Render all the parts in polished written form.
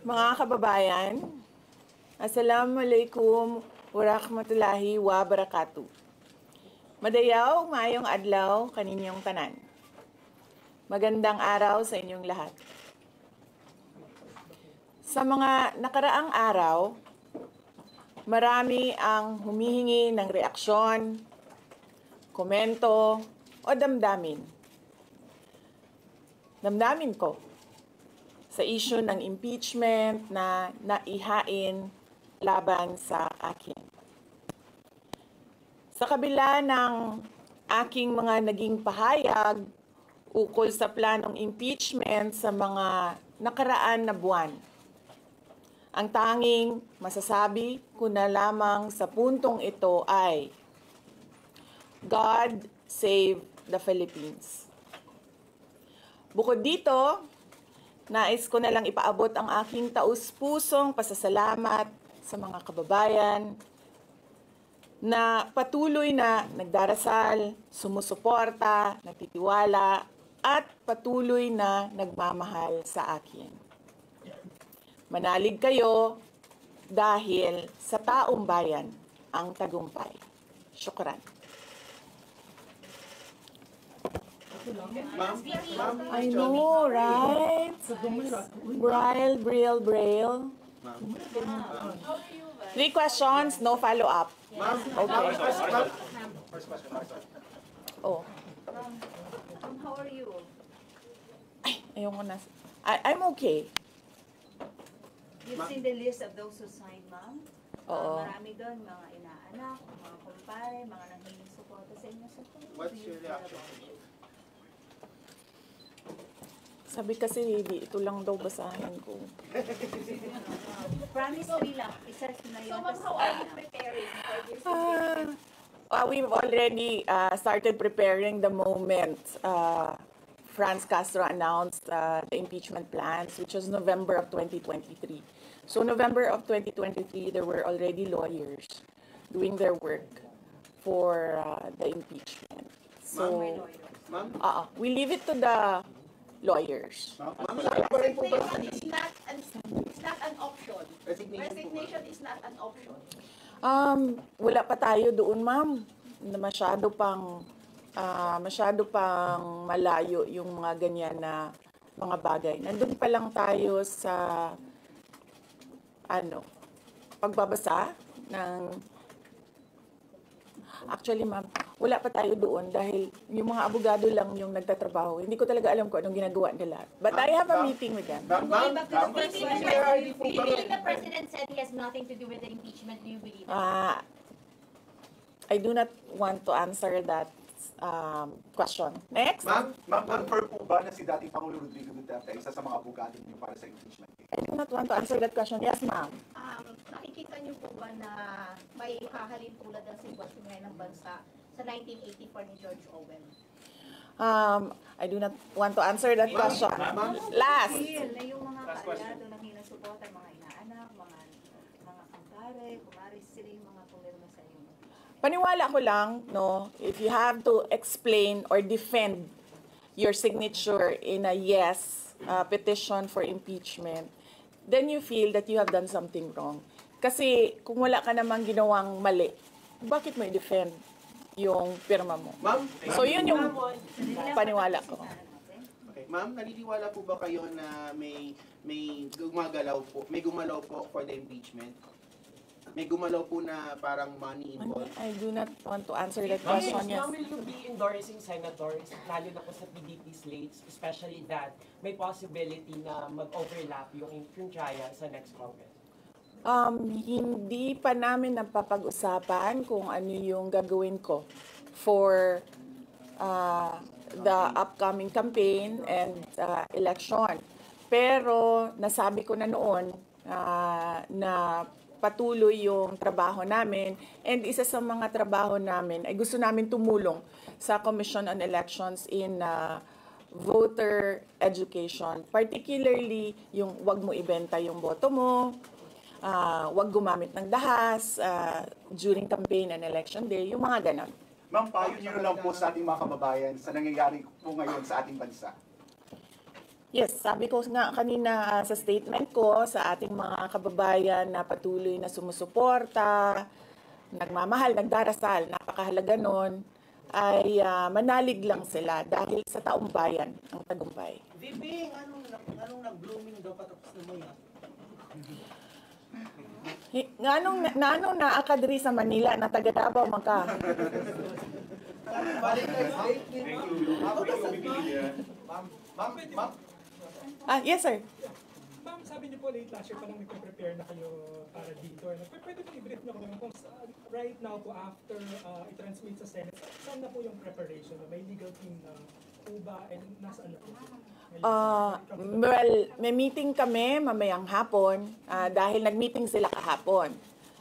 Mga kababayan, Assalamualaikum warahmatullahi wabarakatuh. Madayaw, maayong adlaw kaninyong tanan. Magandang araw sa inyong lahat. Sa mga nakaraang araw, marami ang humihingi ng reaksyon, komento o damdamin. Damdamin ko sa issue ng impeachment na naihain laban sa akin. Sa kabila ng aking mga naging pahayag ukol sa planong impeachment sa mga nakaraan na buwan, ang tanging masasabi ko na lamang sa puntong ito ay God save the Philippines. Bukod dito, nais ko na lang ipaabot ang aking taus-pusong pasasalamat sa mga kababayan na patuloy na nagdarasal, sumusuporta, nagtitiwala, at patuloy na nagmamahal sa akin. Manalig kayo dahil sa taong bayan ang tagumpay. Syukran. I know, right? Braille. 3 questions, no follow-up. Okay. Oh. How are you? Ay, ayoko na. I'm okay. You've seen the list of those who signed, ma'am? Oo. Marami doon, mga inaanak, mga kumpare, mga nanghiling suporta sa inyo. So, What's your reaction? Sabi kasi, ito lang daw basahin ko. Promise me lang, isa na yun. So, ma'am, how are you preparing for this? We've already started preparing the moment Franz Castro announced the impeachment plans, which was November of 2023. So November of 2023, there were already lawyers doing their work for the impeachment. So, we leave it to the lawyers. Resignation is not an option. Resignation is not an option. Wala pa tayo doon, ma'am. Masyado pang malayo yung mga ganyan na mga bagay. Nandun pa lang tayo sa pagbabasa ng... Actually, ma'am, wala pa tayo doon dahil yung mga abogado lang yung nagtatrabaho. Hindi ko talaga alam kung anong ginagawa nila. But I have a meeting with them. Going back to the president, the president said he has nothing to do with the impeachment. Do you believe that? I do not want to answer that question. Next. Ma'am, confirm po ba na si dating Pangulong Rodrigo Duterte ay isa sa mga abogado niyo para sa impeachment? I do not want to answer that question. Yes, ma'am. Nakikita niyo po ba na may hahalin tulad ng sitwasyon ngayon ng bansa sa 1984 ni George Orwell? I do not want to answer that question. Last. Na yung mga kaalyado, nanghiling suporta, mga inaanak, mga kumpare, kumari sila yung mga pumirma sa inyo. Paniwala ko lang, no, if you have to explain or defend your signature in a yes petition for impeachment, then you feel that you have done something wrong. Kasi kung wala ka namang ginawang mali, bakit mo i-defend yung pirma mo? So yun yung paniwala ko. Okay. Ma'am, naniniwala po ba kayo na may gumalaw po for the impeachment? May gumalaw po na parang money involved? I do not want to answer that question. Yes. Ma'am, will you be endorsing senators, lalo na po sa PDP slates, especially that may possibility na mag-overlap yung trial sa next Congress? Hindi pa namin napapag-usapan kung ano yung gagawin ko for the upcoming campaign and election. Pero nasabi ko na noon na patuloy yung trabaho namin, and isa sa mga trabaho namin ay gusto namin tumulong sa Commission on Elections in voter education, particularly yung wag mo ibenta yung boto mo, wag gumamit ng dahas during campaign and election day, yung mga ganon. Ma'am, payo niyo lang po sa ating mga kababayan sa nangyayari po ngayon sa ating bansa. Yes, sabi ko nga kanina sa statement ko sa ating mga kababayan na patuloy na sumusuporta, nagmamahal, nagdarasal, napakahalaga nun, ay manalig lang sila dahil sa taong bayan ang tagumpay. Bibing, anong nag-blooming daw patapos na mo yan? Nganong naa ka diri sa Manila na taga Davao man ka? Yes sir. Ma'am, sabi niyo po late last year parang nagpe-prepare na kayo para dito. Pwede mo i-brief na kung right now po after i-transmit sa Senate, saan na po yung preparation? May legal team na po ba and nasaan na po? Well, may meeting kami mamayang hapon dahil nag-meeting sila kahapon.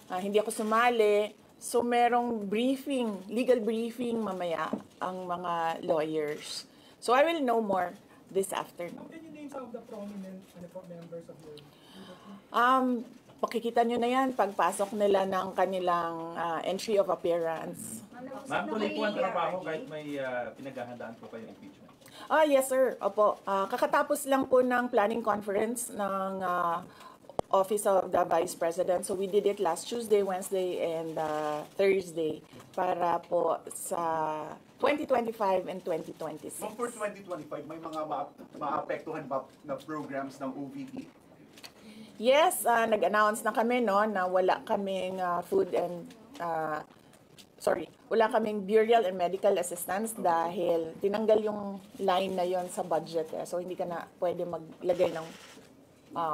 Hindi ako sumali, so merong briefing, legal briefing mamaya ang mga lawyers. So I will know more this afternoon. Can you name some of the prominent members of your legal team? Pakikita nyo na yan pagpasok nila ng kanilang entry of appearance. Ma'am, tuloy po ang trabaho kahit may pinaghahandaan po kayo impeachment. Yes sir, opo. Kakatapos lang po ng planning conference ng Office of the Vice President. So we did it last Tuesday, Wednesday, and Thursday para po sa 2025 and 2026. So for 2025, may mga maapektuhan ba na programs ng OVP? Yes, nag-announce na kami no na wala kaming wala kaming burial and medical assistance dahil tinanggal yung line na yon sa budget. So hindi ka na pwede maglagay ng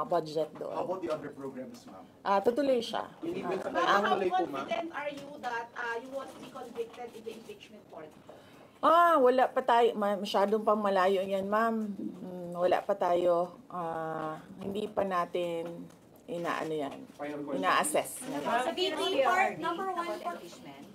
budget doon. How about the other programs, ma'am? Tutuloy siya. Ma'am, how confident are you that you won't be convicted in the impeachment court? Wala pa tayo. Masyadong pang malayo yan, ma'am. Wala pa tayo. Hindi pa natin ina-assess. Sa VP part, number one about part. impeachment,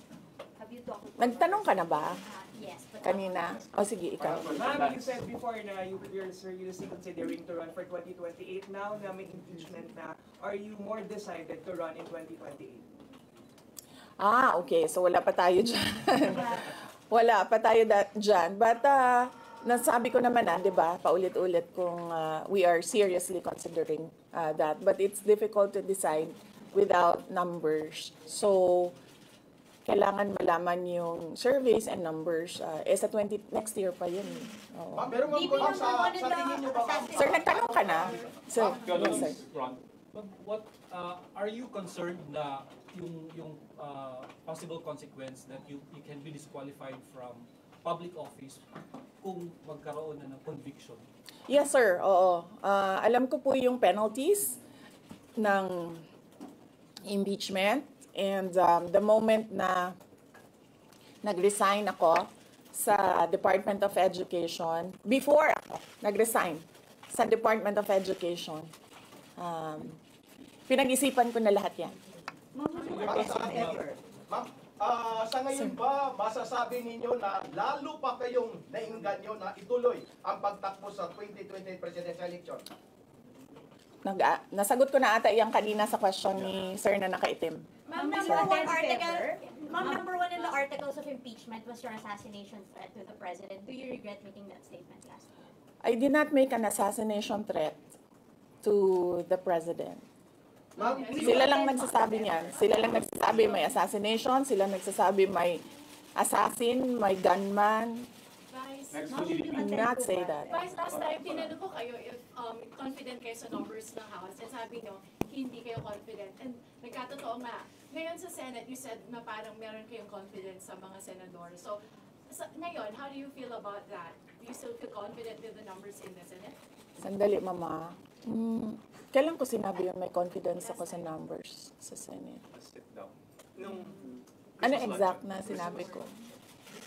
have you talked to Nagtanong ka na ba? Yes, but Kanina? Sige, ikaw. Ma'am, you said before na you're seriously considering to run for 2028. Now na may impeachment na, are you more decided to run in 2028? Okay. So wala pa tayo dyan. Wala pa tayo dyan. But nasabi ko naman di ba, paulit-ulit kung we are seriously considering that. But it's difficult to decide without numbers. So, kailangan malaman yung surveys and numbers. Sa next year pa yun. Oo. Ma'am, pero ma'am, sa tingin niyo ba, ma'am? Sir, nagtanong ka na? Sir, yes, sir. What are you concerned na yung possible consequence that you can be disqualified from public office kung magkaroon na ng conviction? Yes, sir. Oo. Alam ko po yung penalties ng impeachment. And the moment na nag-resign ako sa Department of Education, before ako nag-resign sa Department of Education, pinag-isipan ko na lahat yan. Ma'am, sa ngayon ba, masasabi ninyo na lalo pa kayong nainganyo na ituloy ang pagtakbo sa 2028 presidential election? Nasagot ko na ata yung kanina sa question ni Sir na nakaitim. Ma'am, number one in the articles of impeachment was your assassination threat to the president. Do you regret making that statement last week? I did not make an assassination threat to the president. Sila lang nagsasabi niyan. Sila lang nagsasabi may assassination. Sila nagsasabi may assassin, may gunman. Vice, not say that. Vice, last time, tinanong ko kayo if confident kayo sa numbers ng House. And sabi nyo, hindi kayo confident. And nagkatotoo nga. Ngayon sa Senate, you said na parang meron kayong confidence sa mga senador. So, ngayon, how do you feel about that? Do you still feel confident with the numbers in the Senate? Sandali, Mama. Kailan ko sinabi yung may confidence ako sa numbers sa Senate? Ano exact na sinabi ko?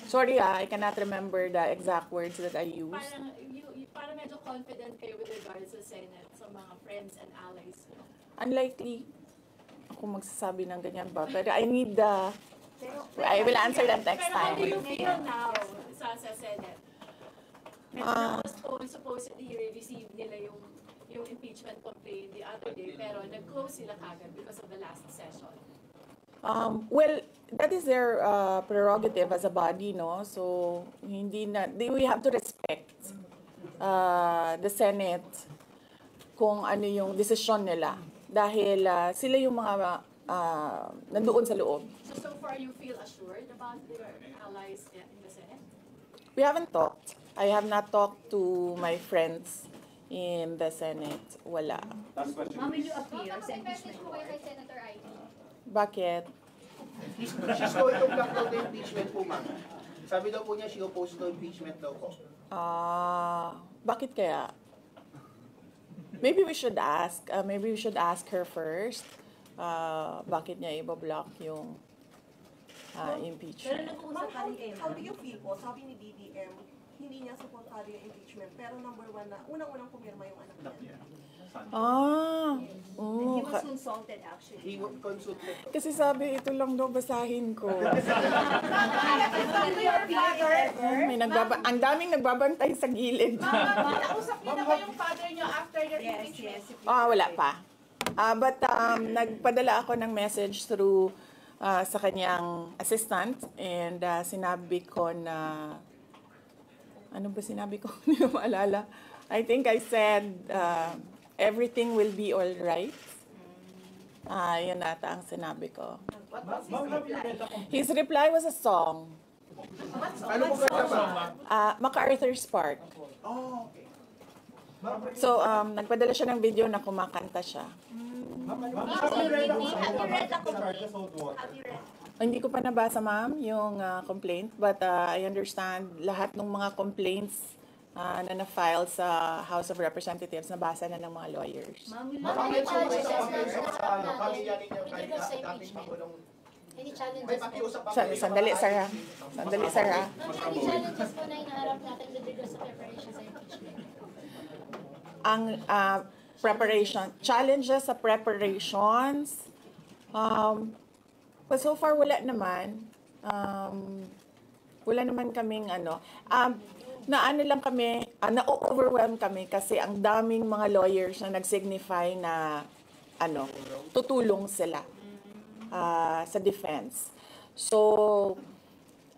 Sorry I cannot remember the exact words that I used. Parang medyo confident kayo with regards sa Senate, sa mga friends and allies. Unlikely ako magsasabi ng ganyan ba. Pero I need I will answer that next time. Pero how do you feel now sa Senate? Supposedly receive nila yung impeachment complaint the other day, pero nag-close sila kagad because of the last session. Well, that is their prerogative as a body, no? So, we have to respect the Senate kung ano yung desisyon nila. Dahil sila yung mga nandoon sa loob. So far you feel assured about your allies in the Senate? We haven't talked. I have not talked to my friends in the Senate. Wala. Ma'am, will you appear sa Message impeachment po kayo court? kay Senator Ivy. Bakit? She's going to block daw the impeachment po, ma'am. Sabi daw po niya, she opposed to impeachment daw po. Bakit kaya? Maybe we should ask. Maybe we should ask her first. Bakit niya ibablock yung impeachment? How do you feel po? Sabi ni BBM, hindi niya supportado yung impeachment. Pero number one na, unang-unang pumirma yung anak niya. He was consulted actually. He consulted. Kasi sabi, ito lang daw basahin ko. Ang daming nagbabantay sa gilid. Nausap niyo na ba yung father niyo after your impeachment? Wala pa. But nagpadala ako ng message through sa kanyang assistant and sinabi ko na, ano ba sinabi ko? Hindi ko maalala. I think I said, everything will be all right. Yun ata ang sinabi ko. What was his reply? His reply was a song. Ano po kaya ba? MacArthur's Park. Oh, okay. So, nagpadala siya ng video na kumakanta siya. Have you read the complaint? Hindi ko pa nabasa, ma'am, yung complaint. But I understand lahat ng mga complaints na na-file sa House of Representatives, nabasa na ng mga lawyers. Ma'am, will Bakit you sa pamilya ninyo kahit Illegal sa dating impeachment. Pangulong Any challenges may po? pakiusap pa Sandali, Sarah. Sandali, Sarah. Ma'am, any challenges po na inaharap natin with regards sa preparation sa impeachment? Ang challenges sa preparations, but so far wala naman. Wala naman kaming na-ano lang kami, na-overwhelm kami kasi ang daming mga lawyers na nag-signify na tutulong sila sa defense. So,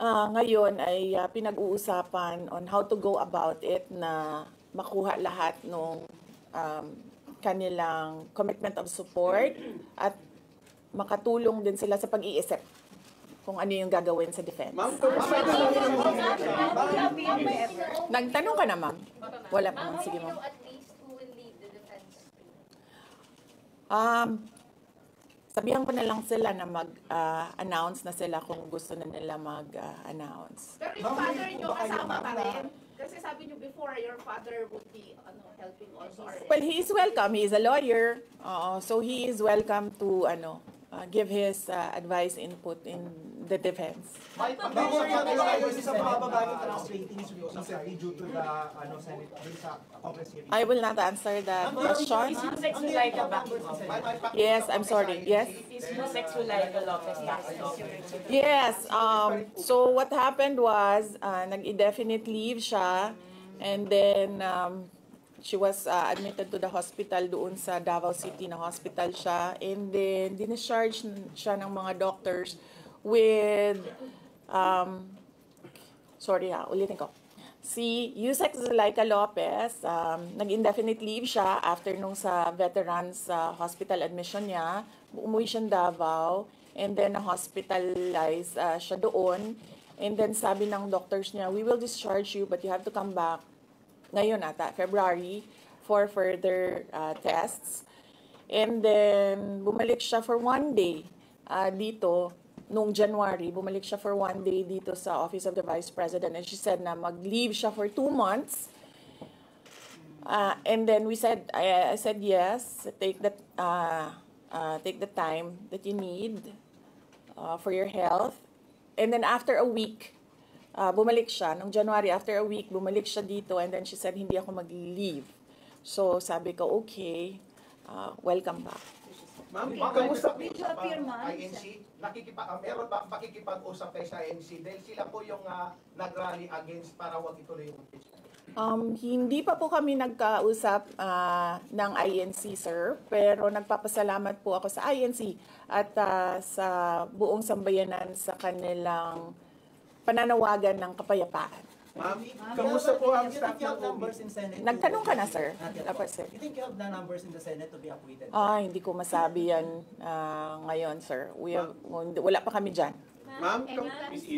ngayon ay pinag-uusapan on how to go about it na makuha lahat ng kanilang commitment of support at makatulong din sila sa pag-iisip kung ano yung gagawin sa defense. Ma'am, Nagtanong ka na, ma'am? Wala pa, ma'am. Sige, ma'am. At least who will lead the defense? Sabihan ko na lang sila na mag-announce na sila kung gusto na nila mag-announce. Pero yung father niyo kasama pa rin? Kasi sabi niyo before, your father would be helping also. Well, he is welcome. He is a lawyer. So he is welcome to give his advice, input in the defense. May pakiusap pa kayo sa mababa ng tax ratings recently due to the Senate bill sa Congress hearing. I will not answer that question. Is Yusek Zulaika back in office? Yes, I'm sorry. Yes. Is Yusek Zulaika Lopez back in office? Yes. So what happened was, nag-indefinite leave siya, and then she was admitted to the hospital doon sa Davao City na hospital siya, and then discharge siya ng mga doctors with ulitin ko. Si Yusek Zulaika Lopez, nag-indefinite leave siya after nung sa veterans hospital admission niya. Umuwi siya Davao, and then na-hospitalize siya doon. And then sabi ng doctors niya, we will discharge you but you have to come back ngayon February, for further tests. And then bumalik siya for 1 day dito. Noong January, bumalik siya for 1 day dito sa Office of the Vice President, and she said na mag-leave siya for 2 months. And then I said yes, take the time that you need for your health. And then after a week, bumalik siya. Noong January, after a week, bumalik siya dito, and then she said, hindi ako mag-leave. So sabi ko, okay, welcome back. Ma'am, kamusta po sa INC? Meron ba pakikipag-usap kayo sa INC? Dahil sila po yung nag-rally against para wag ituloy yung impeachment. Hindi pa po kami nagkausap ng INC, sir. Pero nagpapasalamat po ako sa INC at sa buong sambayanan sa kanilang pananawagan ng kapayapaan. Ma'am, kamusta po ang You staff think you ng have numbers in Senate? Nagtanong ka na, sir? Not yet Dapat, po. sir. You think you have the numbers in the Senate to be acquitted? Hindi ko masabi yan ngayon, sir. Wala pa kami dyan. Ma'am,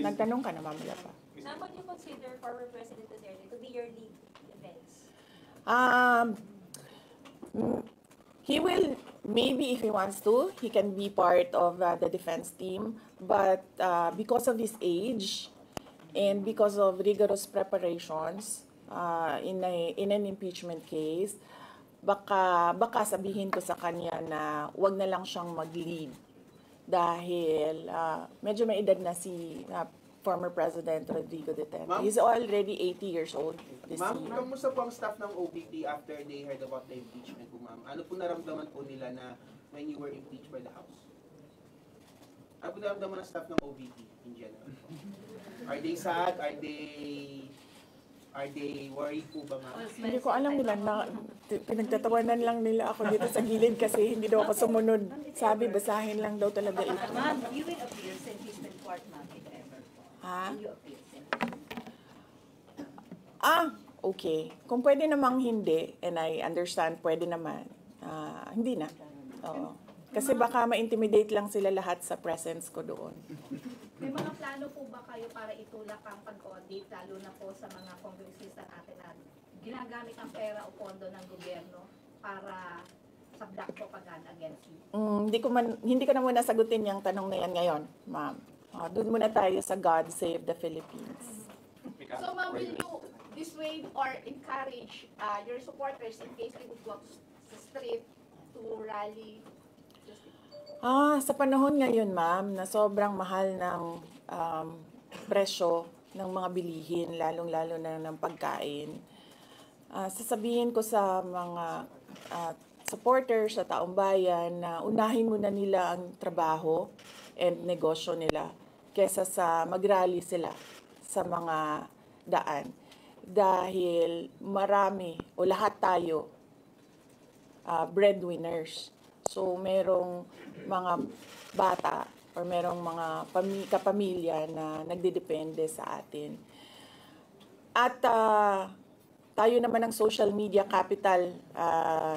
Nagtanong ka na, ma'am. Wala pa. Ma'am, would you consider former President Duterte to be your lead defense? He will, maybe if he wants to, he can be part of the defense team. But because of his age and because of rigorous preparations in an impeachment case, baka sabihin ko sa kanya na wag na lang siyang mag-lead dahil medyo may edad na si former President Rodrigo Duterte. He's already 80 years old this Ma'am, year. kamusta po ang staff ng OVP after they heard about the impeachment po, ma'am? Ano po naramdaman po nila na when you were impeached by the House? Ano po naramdaman ng staff ng OVP in general? Are they sad? Are they worried po ba, ma'am? Hindi ko alam nila na pinagtatawanan lang nila ako dito sa gilid kasi hindi daw ako sumunod. Sabi, basahin lang daw talaga ito. Ma'am, you will appear sa impeachment court, ma'am, if ever. Ha? Will you appear sa Okay. Kung pwede namang hindi, and I understand, pwede naman. Hindi na. Oo. Kasi baka ma-intimidate lang sila lahat sa presence ko doon. May mga plano po ba kayo para itulak ang pag-audit, lalo na po sa mga kongresista natin na ginagamit ang pera o pondo ng gobyerno para sabdak propaganda against you? Hindi ko na muna sagutin yung tanong na yan ngayon, ma'am. Doon muna tayo sa God Save the Philippines. So ma'am, will you dissuade or encourage your supporters in case they would go sa street to rally? Sa panahon ngayon, ma'am, na sobrang mahal ng presyo ng mga bilihin, lalong-lalo na ng pagkain, sasabihin ko sa mga supporters sa taong bayan na unahin muna nila ang trabaho and negosyo nila kesa sa mag-rally sila sa mga daan. Dahil marami o lahat tayo breadwinners. So merong mga bata or merong mga kapamilya na nagdedepende sa atin. At tayo naman ang social media capital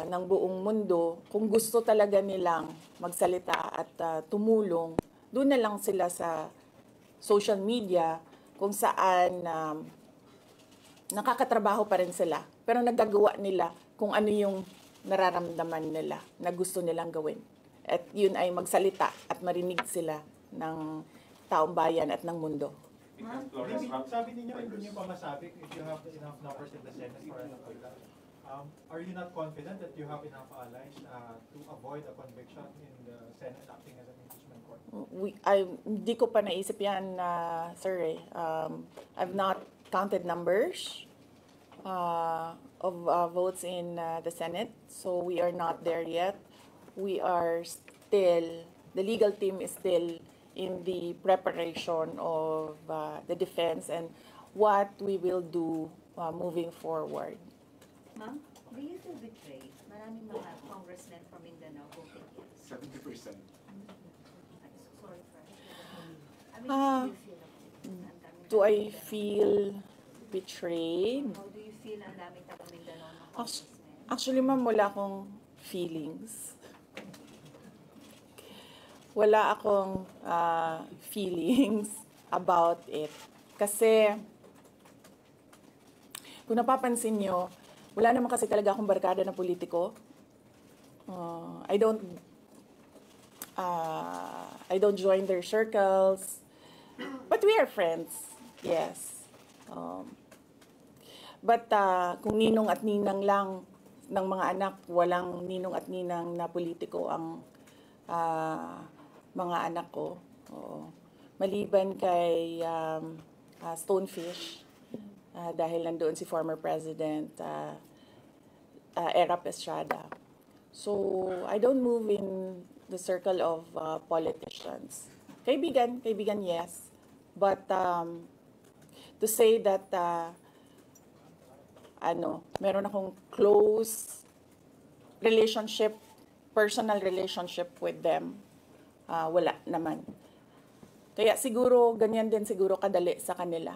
ng buong mundo. Kung gusto talaga nilang magsalita at tumulong, doon na lang sila sa social media kung saan nakakatrabaho pa rin sila. Pero nagagawa nila kung ano yung nararamdaman nila na gusto nilang gawin. At yun ay magsalita at marinig sila ng taong bayan at ng mundo. Sabi ninyo, hindi niyo pa masabi if you have enough numbers in the Senate for an appointment. Are you not confident that you have enough allies to avoid a conviction in the Senate acting as an impeachment court? Hindi ko pa naisip yan, sir. I've not counted numbers of votes in the Senate, so we are not there yet. We are still, the legal team is still in the preparation of the defense and what we will do moving forward. Ma'am, do you feel betrayed? Maraming mga congressmen from Mindanao voted yes. 70%. Sorry for Do I feel betrayed? How do you feel ang daming taga Mindanao ng congressmen? Actually, ma'am, wala akong feelings. Wala akong feelings about it. Kasi, kung napapansin nyo, wala naman kasi talaga akong barkada na politiko. I don't join their circles. But we are friends. Yes. But kung ninong at ninang lang ng mga anak, walang ninong at ninang na politiko ang mga anak ko. Oo. Maliban kay Stonefish, dahil nandoon si former President Erap Estrada. So, I don't move in the circle of politicians. Kaibigan, yes. But to say that meron akong close relationship, personal relationship with them, wala naman. Kaya siguro, ganyan din siguro kadali sa kanila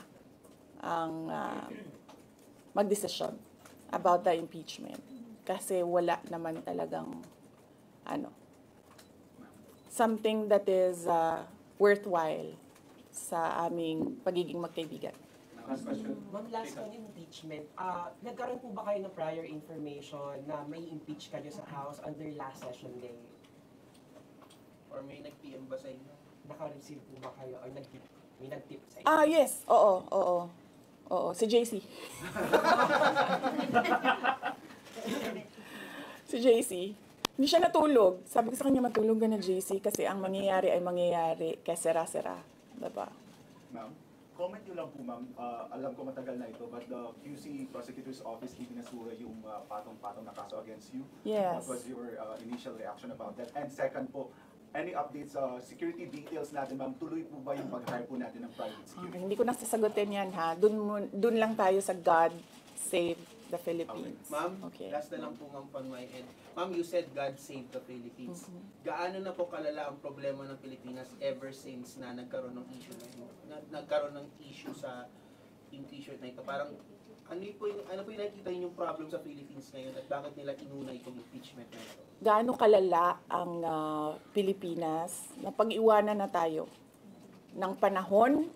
ang magdesisyon about the impeachment. Kasi wala naman talagang something that is worthwhile sa aming pagiging magkaibigan. Last question. Ma'am, last on impeachment, nagkaroon po ba kayo ng prior information na may impeach kayo sa House on their last session day? Or may nag-PM ba sa inyo? Naka-receive po ba kayo or may nag-tip sa inyo? Yes. Oo. Si JC. Si JC. Hindi siya natulog. Sabi ko sa kanya, matulog ka na, JC, kasi ang mangyayari ay mangyayari kaya sera-sera. Diba? Ma'am, comment nyo lang po, ma'am. Alam ko matagal na ito, but the QC Prosecutor's Office ibinasura yung patong-patong na kaso against you. Yes. What was your initial reaction about that? And second po, any updates sa security details natin, ma'am? Tuloy po ba yung pag-hire po natin ng private security? Hindi ko nasasagutin yan, ha? Dun lang tayo sa God Save the Philippines. Ma'am, Okay. last na lang po ma'am on my end. Ma'am, you said God save the Philippines. Gaano na po kalala ang problema ng Pilipinas ever since na nagkaroon ng issue na ito? Nagkaroon ng issue sa impeachment na ito? Parang ano po yung nakikita yung problem sa Philippines ngayon at bakit nila inuna itong impeachment na ito? Gaano kalala ang Pilipinas na pag-iwanan na tayo ng panahon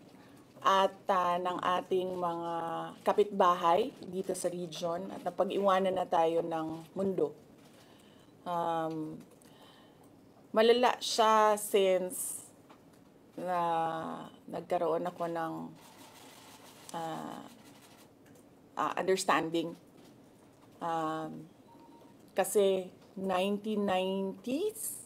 at ng ating mga kapitbahay dito sa region at napag-iwanan na tayo ng mundo. Malala siya since na nagkaroon ako ng understanding. Kasi 1990s,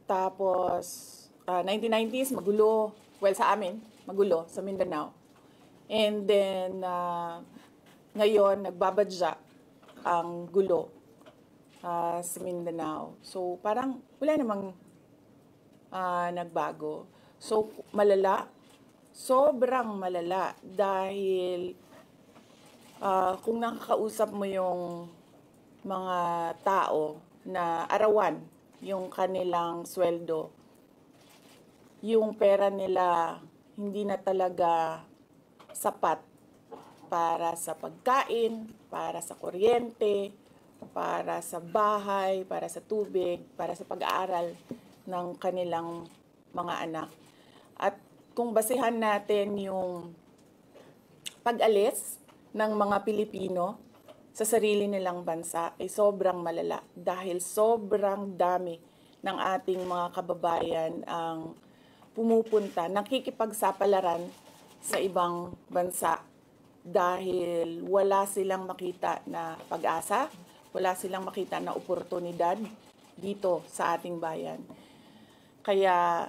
tapos 1990s, magulo. Well, sa amin, magulo, sa Mindanao. And then, ngayon, nagbabadya ang gulo sa Mindanao. So, parang wala namang nagbago. So, malala. Sobrang malala. Dahil kung nakakausap mo yung mga tao na arawan yung kanilang sweldo, yung pera nila hindi na talaga sapat para sa pagkain, para sa kuryente, para sa bahay, para sa tubig, para sa pag-aaral ng kanilang mga anak. At kung basehan natin yung pag-alis ng mga Pilipino sa sarili nilang bansa ay sobrang malala dahil sobrang dami ng ating mga kababayan ang pumupunta, nakikipagsapalaran sa ibang bansa dahil wala silang makita na pag-asa, wala silang makita na oportunidad dito sa ating bayan. Kaya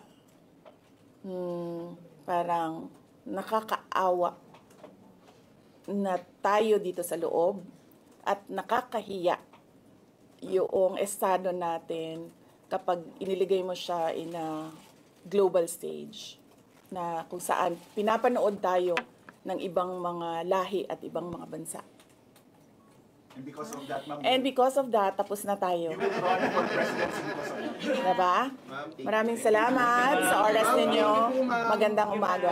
parang nakakaawa na tayo dito sa loob at nakakahiya yung estado natin kapag iniligay mo siya in a global stage na kung saan pinapanood tayo ng ibang mga lahi at ibang mga bansa. And because of that, ma'am, And because of that, tapos na tayo. you will run for presidency because of that. Diba? Maraming salamat sa oras ninyo. Magandang umaga.